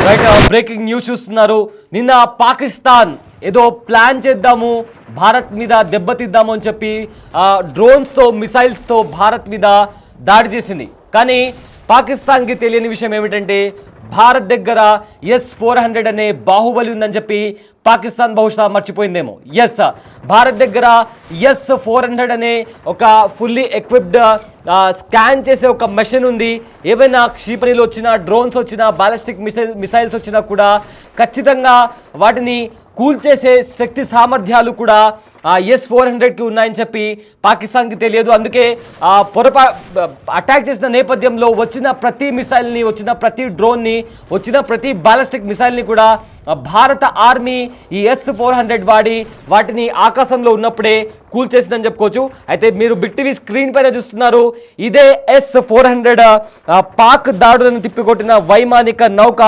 Right breaking news చూస్తున్నారు. నిన్న పాకిస్తాన్ ఏదో ప్లాన్ చేద్దాము భారత్ మీద దెబ్బతిద్దాము అని చెప్పి డ్రోన్స్తో మిసైల్స్తో భారత్ మీద దాడి చేసింది. కానీ పాకిస్తాన్కి తెలియని విషయం ఏమిటంటే భారత్ దగ్గర S-400 అనే బాహుబలి ఉందని చెప్పి పాకిస్తాన్ బహుశా మర్చిపోయిందేమో. భారత్ దగ్గర S-400 అనే ఒక ఫుల్లీ ఎక్విప్డ్ స్కాన్ చేసే ఒక మెషిన్ ఉంది. ఏమైనా క్షిపణిలు వచ్చినా, డ్రోన్స్ వచ్చినా, బాలిస్టిక్ మిసైల్స్ వచ్చినా కూడా ఖచ్చితంగా వాటిని కూల్చేసే శక్తి సామర్థ్యాలు కూడా S-400కి ఉన్నాయని చెప్పి పాకిస్తాన్కి తెలియదు. అందుకే అటాక్ చేసిన నేపథ్యంలో వచ్చిన ప్రతి మిసైల్ని, వచ్చిన ప్రతి డ్రోన్ని, వచ్చిన ప్రతి బాలిస్టిక్ మిసైల్ని కూడా భారత ఆర్మీ ఈ S-400 వాడి వాటిని ఆకాశంలో ఉన్నప్పుడే కూల్చేసిందని చెప్పుకోవచ్చు. అయితే మీరు బిగ్ టీవీ స్క్రీన్ పైన చూస్తున్నారు. ఇదే S-400 పాక్ దాడులను తిప్పికొట్టిన వైమానిక నౌక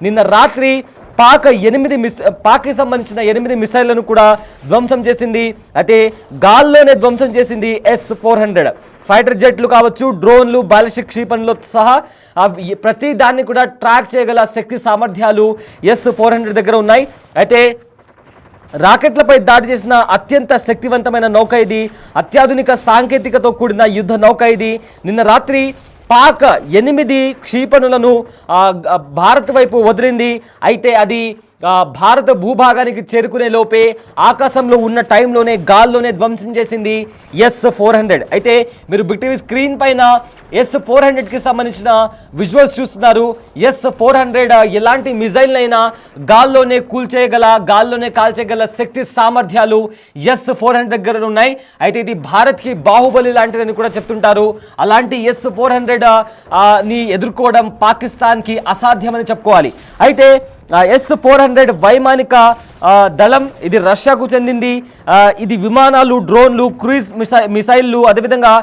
నిన్న రాత్రి పాక్కి సంబంధించిన 8 మిసైళ్లను కూడా ధ్వంసం చేసింది. అయితే గాల్లోనే ధ్వంసం చేసింది S-400. ఫైటర్ జెట్లు కావచ్చు, డ్రోన్లు, బాలిస్టిక్ క్షిపణులతో సహా ప్రతి దాన్ని కూడా ట్రాక్ చేయగల శక్తి సామర్థ్యాలు S-400 దగ్గర ఉన్నాయి. అయితే రాకెట్లపై దాడి చేసిన అత్యంత శక్తివంతమైన నౌక ఇది. అత్యాధునిక సాంకేతికతో కూడిన యుద్ధ నౌక ఇది. నిన్న రాత్రి పాక్ 8 క్షిపణులను భారత్ వైపు వదిలింది. అయితే అది భారత భూభాగానికి చేరుకునే లోపే ఆకాశంలో ఉన్న టైంలోనే గాల్లోనే ధ్వంసం చేసింది S-400. అయితే మీరు బిగ్ టీవీ స్క్రీన్ పైన S-400కి సంబంధించిన విజువల్స్ చూస్తున్నారు. S-400 ఎలాంటి మిజైల్నైనా గాల్లోనే కూల్చేయగల, గాల్లోనే కాల్చేయగల శక్తి సామర్థ్యాలు S-400 దగ్గర ఉన్నాయి. అయితే ఇది భారత్కి బాహుబలి లాంటిదని కూడా చెప్తుంటారు. అలాంటి S-400 ని ఎదుర్కోవడం పాకిస్తాన్కి అసాధ్యమని చెప్పుకోవాలి. అయితే S-400 వైమానిక దళం ఇది రష్యాకు చెందింది. ఇది విమానాలు, డ్రోన్లు, క్రూయిజ్ మిసైళ్లు, అదేవిధంగా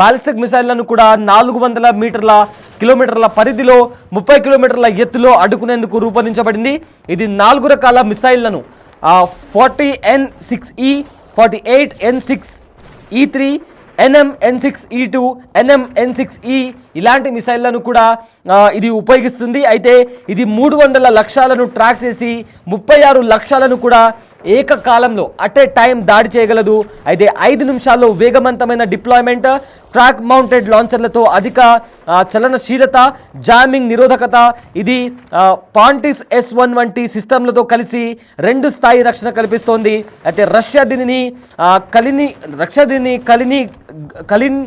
బాలిస్టిక్ మిసైళ్లను కూడా 400 కిలోమీటర్ల పరిధిలో 30 కిలోమీటర్ల ఎత్తులో అడ్డుకునేందుకు రూపొందించబడింది. ఇది 4 రకాల మిసైళ్లను 40N6E, 48N6E3, NMN6E2, NMN6E ఇలాంటి మిసైళ్లను కూడా ఇది ఉపయోగిస్తుంది. అయితే ఇది 300 లక్ష్యాలను ట్రాక్ చేసి 36 లక్ష్యాలను కూడా ఏకకాలంలో అట్ ఏ టైం దాడి చేయగలదు. అయితే 5 నిమిషాల్లో వేగవంతమైన డిప్లాయ్మెంట్, ట్రాక్ మౌంటెడ్ లాంచర్లతో అధిక చలనశీలత, జామింగ్ నిరోధకత, ఇది పాంటిస్ S1 వంటి సిస్టంలతో కలిసి 2 స్థాయి రక్షణ కల్పిస్తోంది. అయితే రష్యా దీనిని కలిన్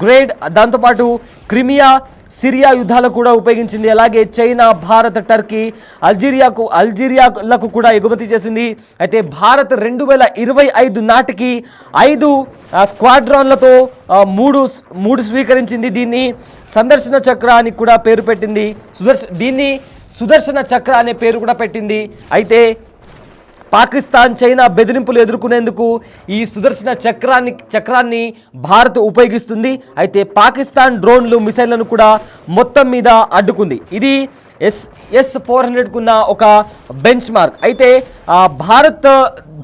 గ్రేడ్, దాంతోపాటు క్రిమియా, సిరియా యుద్ధాలకు కూడా ఉపయోగించింది. అలాగే చైనా, భారత్, టర్కీ, అల్జీరియాలకు కూడా ఎగుమతి చేసింది. అయితే భారత్ 2025 నాటికి 5 స్క్వాడ్రాన్లతో 3 స్వీకరించింది. దీన్ని సందర్శన చక్ర అని కూడా పేరు పెట్టింది. సుదర్శన చక్ర అనే పేరు కూడా పెట్టింది. అయితే పాకిస్తాన్, చైనా బెదిరింపులు ఎదుర్కొనేందుకు ఈ సుదర్శన చక్రాన్ని భారత్ ఉపయోగిస్తుంది. అయితే పాకిస్తాన్ డ్రోన్లు, మిసైళ్లను కూడా మొత్తం మీద అడ్డుకుంది. ఇది S-400కున్న ఒక బెంచ్ మార్క్. అయితే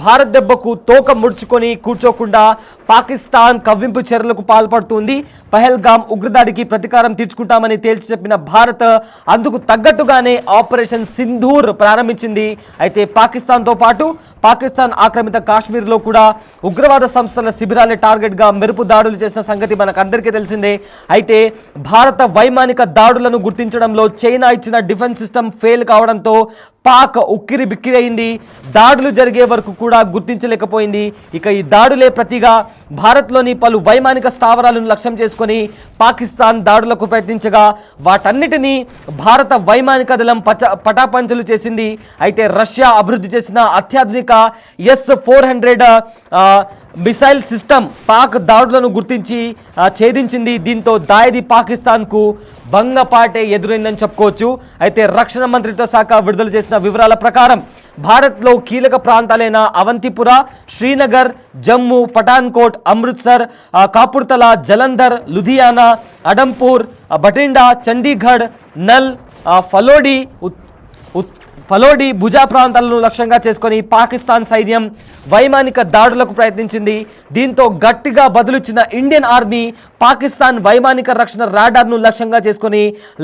భారత్ దెబ్బకు తోక ముడుచుకొని కూర్చోకుండా పాకిస్తాన్ కవ్వింపు చర్యలకు పాల్పడుతుంది. పహల్గామ్ ఉగ్రదాడికి ప్రతీకారం తీర్చుకుంటామని తేల్చి చెప్పిన భారత్ అందుకు తగ్గట్టుగానే ఆపరేషన్ సింధూర్ ప్రారంభించింది. అయితే పాకిస్తాన్తో పాటు పాకిస్తాన్ ఆక్రమిత కాశ్మీర్లో కూడా ఉగ్రవాద సంస్థల శిబిరాలే టార్గెట్గా మెరుపు దాడులు చేసిన సంగతి మనకు అందరికీ తెలిసిందే. అయితే భారత వైమానిక దాడులను గుర్తించడంలో చైనా ఇచ్చిన డిఫెన్స్ సిస్టమ్ ఫెయిల్ కావడంతో పాక్ ఉక్కిరి బిక్కిరి అయింది. దాడులు జరిగే వరకు కూడా గుర్తించలేకపోయింది. ఇక ఈ దాడులే ప్రతిగా భారత్లోని పలు వైమానిక స్థావరాలను లక్ష్యం చేసుకొని పాకిస్తాన్ దాడులకు ప్రయత్నించగా వాటన్నిటినీ భారత వైమానిక దళం పటాపంచలు చేసింది. అయితే రష్యా అభివృద్ధి చేసిన అత్యాధునిక S-400 మిసైల్ సిస్టమ్ పాక్ దాడులను గుర్తించి ఛేదించింది. దీంతో దాయిది పాకిస్తాన్కు భంగపాటే ఎదురైందని చెప్పుకోవచ్చు. అయితే రక్షణ మంత్రిత్వ శాఖ విడుదల చేసిన వివరాల ప్రకారం భారత్లో కీలక ప్రాంతాలైన అవంతిపుర, శ్రీనగర్, జమ్మూ, పఠాన్కోట్, అమృత్సర్, కాపుర్తల, జలంధర్, లుధియానా, అడంపూర్, బఠిండా, చండీగఢ్, నల్, ఫలోడి, ఫలోడి భుజా ప్రాంతాలను లక్ష్యంగా చేసుకొని పాకిస్తాన్ సైన్యం వైమానిక దాడులకు ప్రయత్నించింది. దీంతో గట్టిగా బదులిచ్చిన ఇండియన్ ఆర్మీ పాకిస్తాన్ వైమానిక రక్షణ రాడార్ను లక్ష్యంగా చేసుకొని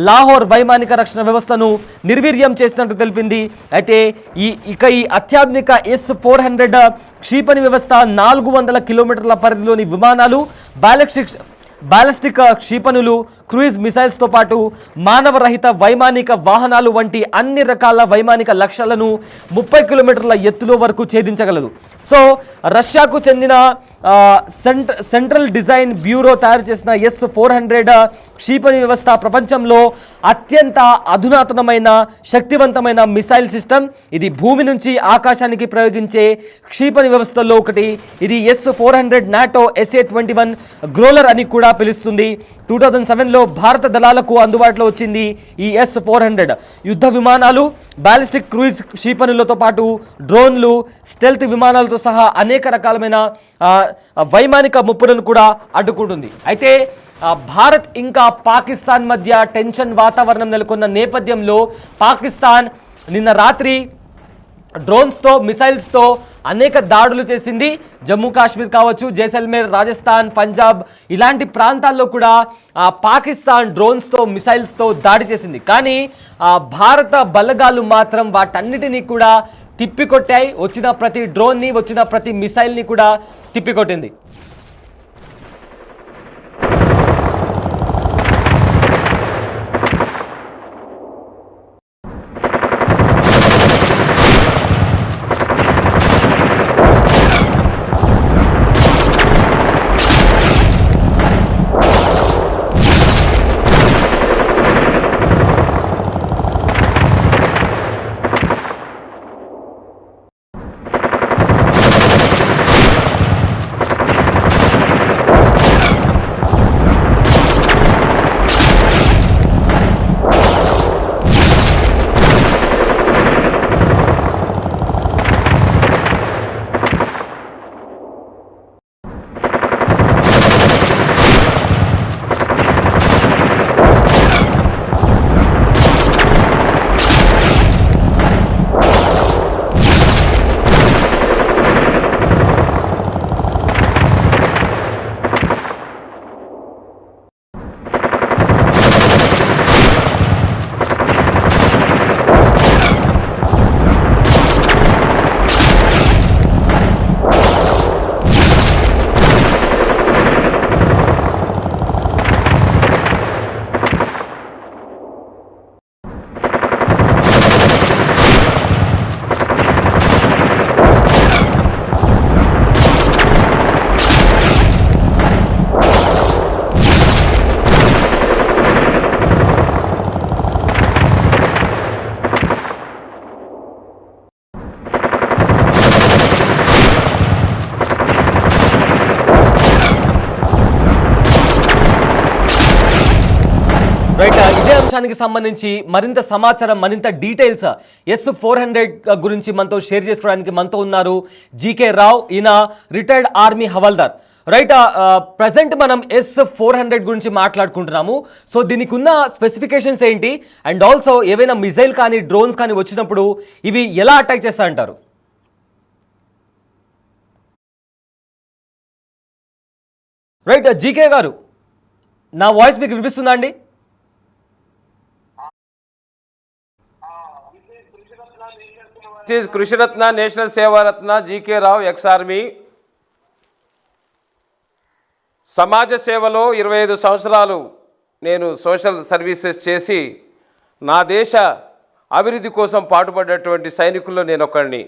లాహోర్ వైమానిక రక్షణ వ్యవస్థను నిర్వీర్యం చేసినట్టు తెలిపింది. అయితే ఈ అత్యాధునిక S-400 క్షిపణి వ్యవస్థ 400 కిలోమీటర్ల పరిధిలోని విమానాలు, బాలిస్టిక్ క్షిపణులు, క్రూయిజ్ మిసైల్స్తో పాటు మానవరహిత వైమానిక వాహనాలు వంటి అన్ని రకాల వైమానిక లక్ష్యాలను 30 కిలోమీటర్ల ఎత్తులో వరకు ఛేదించగలదు. సో రష్యాకు చెందిన సెంట్రల్ డిజైన్ బ్యూరో తయారు చేసిన S-400 క్షిపణి వ్యవస్థ ప్రపంచంలో అత్యంత అధునాతనమైన శక్తివంతమైన మిసైల్ సిస్టమ్. ఇది భూమి నుంచి ఆకాశానికి ప్రయోగించే క్షిపణి వ్యవస్థల్లో ఒకటి. ఇది S-400 నాటో SA-21 గ్రోలర్ అని కూడా పిలుస్తుంది. 2007లో భారత దళాలకు అందుబాటులో వచ్చింది ఈ S-400. యుద్ధ విమానాలు, బాలిస్టిక్ క్రూయిజ్ క్షిపణులతో పాటు డ్రోన్లు, స్టెల్త్ విమానాలతో సహా అనేక రకాలమైన వైమానిక ముప్పులను కూడా అడ్డుకుంటుంది. అయితే భారత్ ఇంకా పాకిస్తాన్ మధ్య టెన్షన్ వాతావరణం నెలకొన్న నేపథ్యంలో పాకిస్తాన్ నిన్న రాత్రి డ్రోన్స్తో, మిసైల్స్తో అనేక దాడులు చేసింది. జమ్మూ కాశ్మీర్ కావచ్చు, జైసల్మేర్, రాజస్థాన్, పంజాబ్ ఇలాంటి ప్రాంతాల్లో కూడా పాకిస్తాన్ డ్రోన్స్తో, మిసైల్స్తో దాడి చేసింది. కానీ భారత బలగాలు మాత్రం వాటన్నిటినీ కూడా తిప్పికొట్టాయి. వచ్చిన ప్రతి డ్రోన్ని, వచ్చిన ప్రతి మిసైల్ని కూడా తిప్పికొట్టింది. రైట్, ఇదే అంశానికి సంబంధించి మరింత సమాచారం, మరింత డీటెయిల్స్ S-400 గురించి మనతో షేర్ చేసుకోవడానికి మనతో ఉన్నారు జీకే రావు. ఈయన retired army havildar. Right, present మనం S-400 గురించి మాట్లాడుకుంటున్నాము. సో దీనికి ఉన్న స్పెసిఫికేషన్స్ ఏంటి, అండ్ ఆల్సో ఏవైనా మిసైల్ కానీ డ్రోన్స్ కానీ వచ్చినప్పుడు ఇవి ఎలా అటాక్ చేస్తా అంటారు? రైట్, జీకే గారు, నా వాయిస్ మీకు వినిపిస్తుందా అండి? కృషిరత్న నేషనల్ సేవారత్న జీకే రావు, ఎక్స్ ఆర్మీ. సమాజ సేవలో 25 సంవత్సరాలు నేను సోషల్ సర్వీసెస్ చేసి నా దేశ అభివృద్ధి కోసం పాటుపడ్డటువంటి సైనికుల్లో నేను ఒకడిని.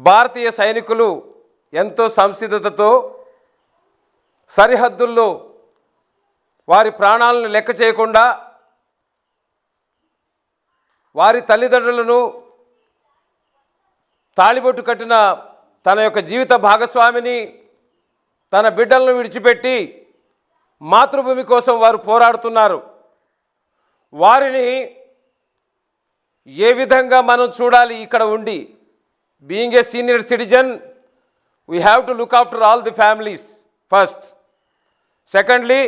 భారతీయ సైనికులు ఎంతో సంసిద్ధతతో సరిహద్దుల్లో వారి ప్రాణాలను లెక్క చేయకుండా వారి తల్లిదండ్రులను తాళిబొట్టు కట్టిన తన యొక్క జీవిత భాగస్వామిని, తన బిడ్డలను విడిచిపెట్టి మాతృభూమి కోసం వారు పోరాడుతున్నారు. వారిని ఏ విధంగా మనం చూడాలి? ఇక్కడ ఉండి being a senior citizen we have to look after all the families first. Secondly,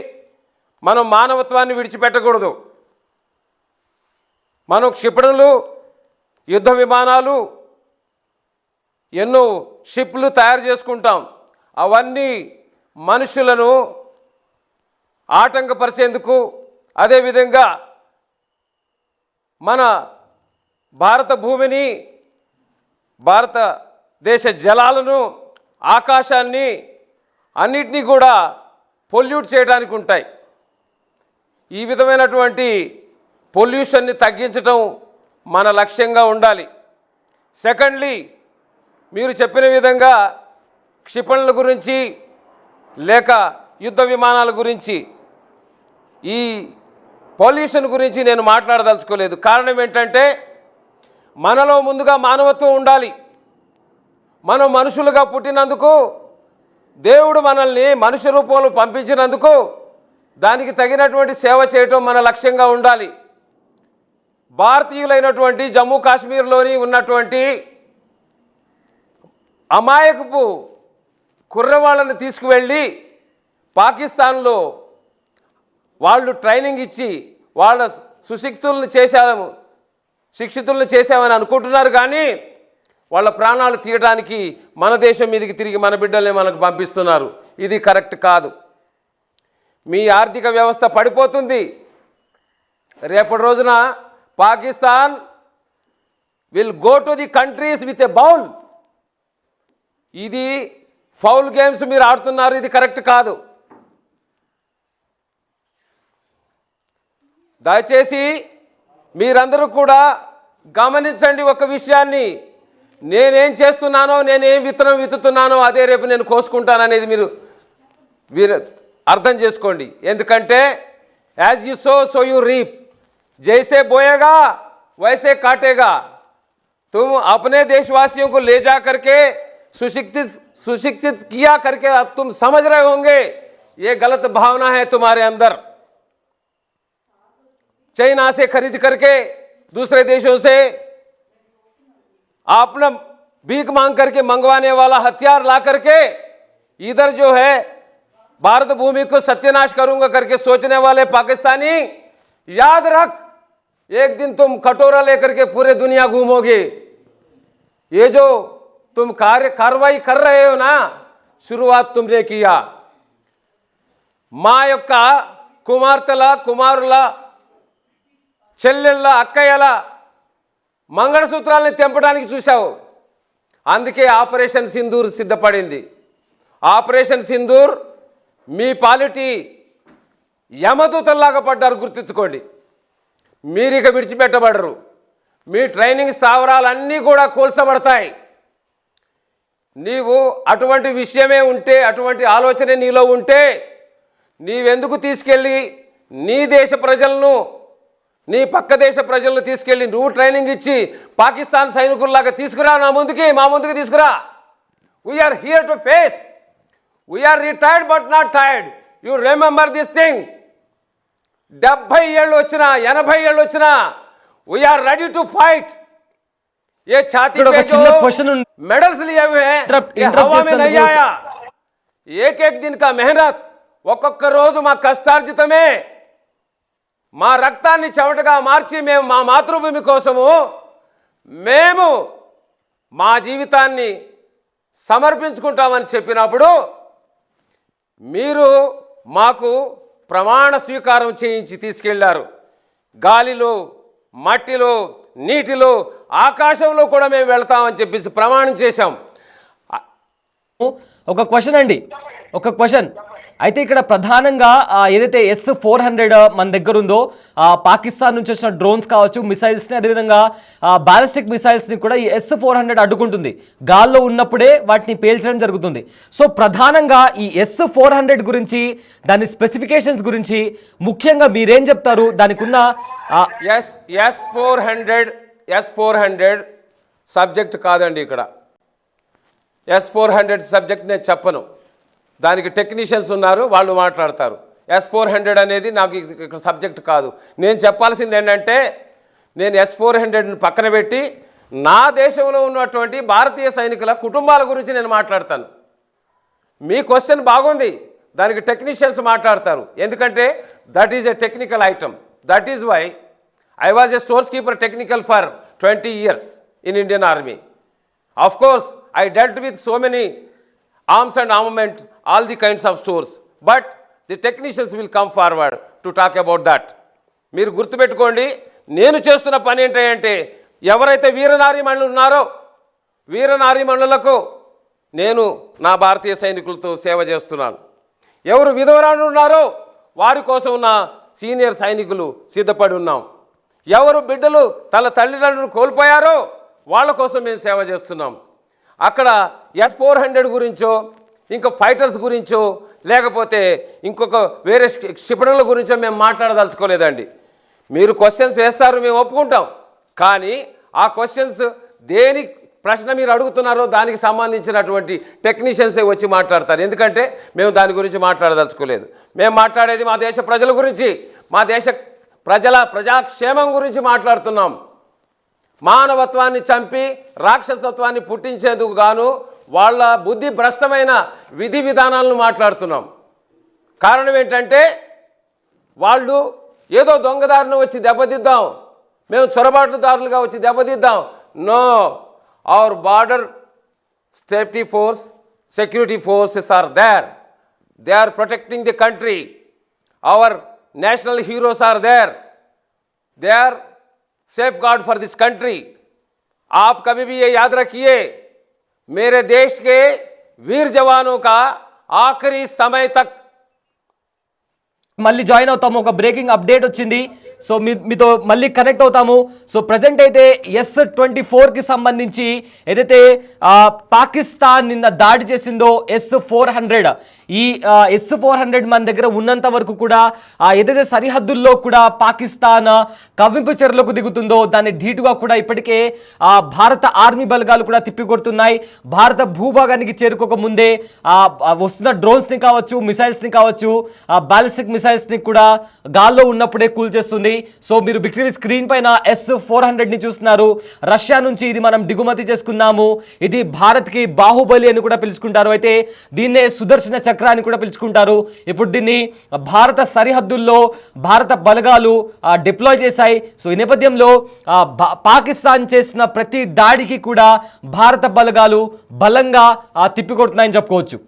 మనం మానవత్వాన్ని విడిచిపెట్టకూడదు. మనం క్షిపణులు, యుద్ధ విమానాలు, ఎన్నో షిప్లు తయారు చేసుకుంటాం. అవన్నీ మనుషులను ఆటంకపరిచేందుకు, అదేవిధంగా మన భారత భూమిని, భారతదేశ జలాలను, ఆకాశాన్ని అన్నిటినీ కూడా పొల్యూట్ చేయడానికి ఉంటాయి. ఈ విధమైనటువంటి పొల్యూషన్ని తగ్గించడం మన లక్ష్యంగా ఉండాలి. సెకండ్లీ, మీరు చెప్పిన విధంగా క్షిపణుల గురించి లేక యుద్ధ విమానాల గురించి, ఈ పొల్యూషన్ గురించి నేను మాట్లాడదలుచుకోలేదు. కారణం ఏంటంటే మనలో ముందుగా మానవత్వం ఉండాలి. మనం మనుషులుగా పుట్టినందుకు, దేవుడు మనల్ని మనుష్య రూపంలో పంపించినందుకు దానికి తగినటువంటి సేవ చేయటం మన లక్ష్యంగా ఉండాలి. భారతీయులైనటువంటి జమ్మూ కాశ్మీర్లోని ఉన్నటువంటి అమాయకపు కుర్రవాళ్ళని తీసుకువెళ్ళి పాకిస్తాన్లో వాళ్ళు ట్రైనింగ్ ఇచ్చి వాళ్ళ శిక్షితులను చేశామని అనుకుంటున్నారు. కానీ వాళ్ళ ప్రాణాలు తీయడానికి మన దేశం మీదకి తిరిగి మన బిడ్డల్ని మనకు పంపిస్తున్నారు. ఇది కరెక్ట్ కాదు. మీ ఆర్థిక వ్యవస్థ పడిపోతుంది. రేపటి రోజున Pakistan will go to the countries with a bowl. ఇది ఫౌల్ గేమ్స్ మీరు ఆడుతున్నారు. ఇది కరెక్ట్ కాదు. దయచేసి మీరందరూ కూడా గమనించండి ఒక విషయాన్ని. నేనేం చేస్తున్నానో, నేనేం విత్తనం విత్తుతున్నానో అదే రేపు నేను కోసుకుంటాననేది మీరు అర్థం చేసుకోండి. ఎందుకంటే as you so you reap, जैसे बोएगा वैसे काटेगा. तुम अपने देशवासियों को ले जा करके सुशिक्षित किया करके अब तुम समझ रहे होंगे ये गलत भावना है तुम्हारे अंदर. चाइना से खरीद करके, दूसरे देशों से आपने भीख मांग करके मंगवाने वाला हथियार ला करके इधर जो है भारत भूमि को सत्यानाश करूंगा करके सोचने वाले पाकिस्तानी, याद रख, एक दिन तुम कटोरा लेकर के पूरे दुनिया घूमोगे. ये जो तुम कार्रवाई कर रहे हो ना, शुरुआत तुमने किया. మా యొక్క కుమార్తెల, కుమారుల, చెల్లెళ్ళ, అక్కయ్యల మంగళసూత్రాలని తెంపడానికి చూశావు. అందుకే ఆపరేషన్ సింధూర్ సిద్ధపడింది. ఆపరేషన్ సింధూర్ మీ పాలిటీ యమదూతల్లాగా పడ్డారు, గుర్తించుకోండి. మీరు ఇక విడిచిపెట్టబడరు. మీ ట్రైనింగ్ స్థావరాలన్నీ కూడా కూల్చబడతాయి. నీవు అటువంటి విషయమే ఉంటే, అటువంటి ఆలోచనే నీలో ఉంటే నీవెందుకు తీసుకెళ్ళి నీ దేశ ప్రజలను, నీ పక్క దేశ ప్రజలను తీసుకెళ్ళి నువ్వు ట్రైనింగ్ ఇచ్చి పాకిస్తాన్ సైనికుల్లాగా తీసుకురా మా ముందుకు తీసుకురా. We are here to face. We are retired but not tired. You remember this thing. 70 ఏళ్ళు వచ్చినా, 80 ఏళ్ళు వచ్చినా వీఆర్ రెడీ టు ఫైట్. ये छाती पे जो मेडल्स लिए हुए हैं ये हवा में नहीं आया. एक एक दिन का मेहनत, ఒక్కొక్క రోజు మా కష్టార్జితమే, మా రక్తాన్ని చెమటగా మార్చి మేము మా మాతృభూమి కోసము మేము మా జీవితాన్ని సమర్పించుకుంటామని చెప్పినప్పుడు మీరు మాకు ప్రమాణ స్వీకారం చేయించి తీసుకెళ్లారు. గాలిలో, మట్టిలో, నీటిలో, ఆకాశంలో కూడా మేము వెళ్తామని చెప్పేసి ప్రమాణం చేశాం. ఒక క్వశ్చన్ అయితే ఇక్కడ ప్రధానంగా ఏదైతే S-400 మన దగ్గర ఉందో, పాకిస్తాన్ నుంచి వచ్చిన డ్రోన్స్ కావచ్చు, మిసైల్స్ని, అదేవిధంగా బాలిస్టిక్ మిసైల్స్ని కూడా ఈ S-400 అడ్డుకుంటుంది. గాల్లో ఉన్నప్పుడే వాటిని పేల్చడం జరుగుతుంది. సో ప్రధానంగా ఈ S-400 గురించి, దాని స్పెసిఫికేషన్స్ గురించి ముఖ్యంగా మీరేం చెప్తారు? దానికి ఉన్న S-400 సబ్జెక్ట్ కాదండి. ఇక్కడ S-400 సబ్జెక్ట్ నేను చెప్పను. దానికి టెక్నీషియన్స్ ఉన్నారు, వాళ్ళు మాట్లాడతారు. S-400 అనేది నాకు ఇక్కడ సబ్జెక్ట్ కాదు. నేను చెప్పాల్సింది ఏంటంటే, నేను S-400ని పక్కన పెట్టి నా దేశంలో ఉన్నటువంటి భారతీయ సైనికుల కుటుంబాల గురించి నేను మాట్లాడతాను. మీ క్వశ్చన్ బాగుంది, దానికి టెక్నీషియన్స్ మాట్లాడతారు. ఎందుకంటే that is a technical item. That is why I was a stores keeper technical for 20 years in Indian Army. Of course, I dealt with so many arms and armament, all the kinds of stores. But the technicians will come forward to talk about that. మీరు గుర్తుపెట్టుకోండి, నేను చేస్తున్న పని ఏంటంటే ఎవరైతే వీరనారీమణులు ఉన్నారో వీరనారీమణులకు నేను నా భారతీయ సైనికులతో సేవ చేస్తున్నాను. ఎవరు విధవరాలు ఉన్నారో వారి కోసం నా సీనియర్ సైనికులు సిద్ధపడి ఉన్నాం. ఎవరు బిడ్డలు తన తల్లిదండ్రులు కోల్పోయారో వాళ్ళ కోసం మేము సేవ చేస్తున్నాం. అక్కడ S-400 గురించో ఇంకా ఫైటర్స్ గురించో లేకపోతే ఇంకొక వేరే క్షిపణుల గురించో మేము మాట్లాడదలుచుకోలేదండి. మీరు క్వశ్చన్స్ వేస్తారు, మేము ఒప్పుకుంటాం. కానీ ఆ క్వశ్చన్స్ దేని ప్రశ్న మీరు అడుగుతున్నారో దానికి సంబంధించినటువంటి టెక్నీషియన్సే వచ్చి మాట్లాడతారు. ఎందుకంటే మేము దాని గురించి మాట్లాడదలుచుకోలేదు. మేము మాట్లాడేది మా దేశ ప్రజల గురించి, మా దేశ ప్రజల ప్రజాక్షేమం గురించి మాట్లాడుతున్నాం. మానవత్వాన్ని చంపి రాక్షసత్వాన్ని పుట్టించేందుకు గాను వాళ్ళ బుద్ధి భ్రష్టమైన విధి విధానాలను మాట్లాడుతున్నాం. కారణం ఏంటంటే వాళ్ళు ఏదో దొంగదారిని వచ్చి దెబ్బతిద్దాం, మేము చొరబాటుదారులుగా వచ్చి దెబ్బతిద్దాం. No, our border safety force, security forces are there. They are protecting the country. Our national heroes are there. They are safeguard for this country. आप कभी भी ये याद रखिए, मेरे देश के वीर जवानों का आखिरी समय तक. మళ్ళీ జాయిన్ అవుతాము. ఒక బ్రేకింగ్ అప్డేట్ వచ్చింది, సో మీతో మళ్ళీ కనెక్ట్ అవుతాము. సో ప్రజెంట్ అయితే S-24కి సంబంధించి ఏదైతే పాకిస్తాన్ నిన్న దాడి చేసిందో S-400, ఈ S-400 మన దగ్గర ఉన్నంత వరకు కూడా ఏదైతే సరిహద్దుల్లో కూడా పాకిస్తాన్ కవ్వింపు చర్యలకు దిగుతుందో దాన్ని ధీటుగా కూడా ఇప్పటికే భారత ఆర్మీ బలగాలు కూడా తిప్పికొడుతున్నాయి. భారత భూభాగానికి చేరుకోక ముందే వస్తున్న డ్రోన్స్ని కావచ్చు, మిసైల్స్ని కావచ్చు, బాలిస్టిక్ మిసైల్స్ని కూడా గాల్లో ఉన్నప్పుడే కూల్చేస్తుంది. సో మీరు బిగ్ స్క్రీన్ పైన S-400ని చూస్తున్నారు. రష్యా నుంచి ఇది మనం దిగుమతి చేసుకున్నాము. ఇది భారత్కి బాహుబలి అని కూడా పిలుచుకుంటారు. అయితే దీన్నే సుదర్శన చక్ర అని కూడా పిలుచుకుంటారు. ఇప్పుడు దీన్ని భారత సరిహద్దుల్లో భారత బలగాలు డిప్లాయ్ చేశాయి. సో ఈ నేపథ్యంలో పాకిస్తాన్ చేసిన ప్రతి దాడికి కూడా భారత బలగాలు బలంగా తిప్పికొడుతున్నాయని చెప్పుకోవచ్చు.